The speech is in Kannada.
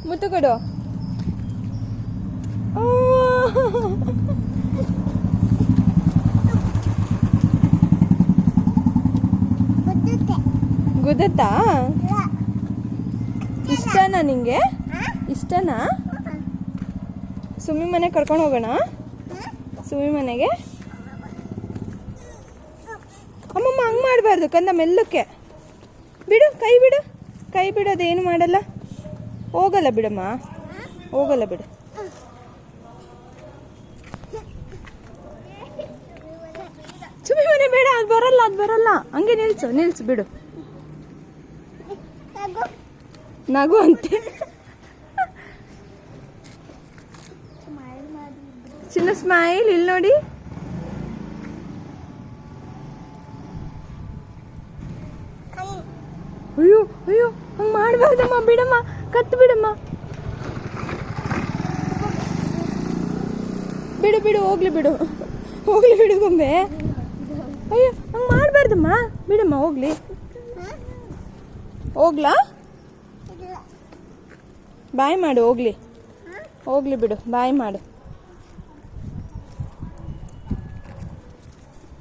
ಮುತ್ತು ಕೊಡು. ಗುದ್ದತ್ತಾ? ಇಷ್ಟನಾ ನಿಂಗೆ? ಇಷ್ಟನಾ? ಸುಮ್ಮಿ ಮನೆಗೆ ಕರ್ಕೊಂಡು ಹೋಗೋಣ? ಸುಮ್ಮಿ ಮನೆಗೆ? ಅಮ್ಮಮ್ಮ ಹಂಗೆ ಮಾಡಬಾರ್ದು ಕಂದ, ಮೆಲ್ಲಕ್ಕೆ ಬಿಡು, ಕೈ ಬಿಡು, ಕೈ ಬಿಡೋದೇನು ಮಾಡಲ್ಲ. ಹೋಗಲ್ಲ ಬಿಡಮ್ಮ, ಹೋಗಲ್ಲ ಬಿಡು. ಸುಮ್ಮಿ ಮನೆ ಬೇಡ, ಅದು ಬರಲ್ಲ, ಅದು ಬರಲ್ಲ. ಹಂಗೆ ನಿಲ್ಸು, ನಿಲ್ಸು ಬಿಡು. ನಗು ಅಂತೆ. ಚಿನ್ನ ಸ್ಮೈಲ್ ಇಲ್ಲಿ ನೋಡಿ. ಅಯ್ಯೋ ಅಯ್ಯೋ, ಹಂಗೆ ಮಾಡಬಾರ್ದಮ್ಮ, ಬಿಡಮ್ಮ, ಕತ್ತು ಬಿಡಮ್ಮ. ಬಿಡು ಬಿಡು, ಹೋಗ್ಲಿ ಬಿಡು, ಹೋಗ್ಲಿ ಬಿಡು ಗೊಂಬೆ. ಅಯ್ಯೋ ಹಂಗೆ ಮಾಡಬಾರ್ದಮ್ಮ, ಬಿಡಮ್ಮ, ಹೋಗ್ಲಿ. ಹೋಗ್ಲಾ? ಬಾಯ್ ಮಾಡು, ಹೋಗ್ಲಿ, ಹೋಗ್ಲಿ ಬಿಡು, ಬಾಯ್ ಮಾಡು.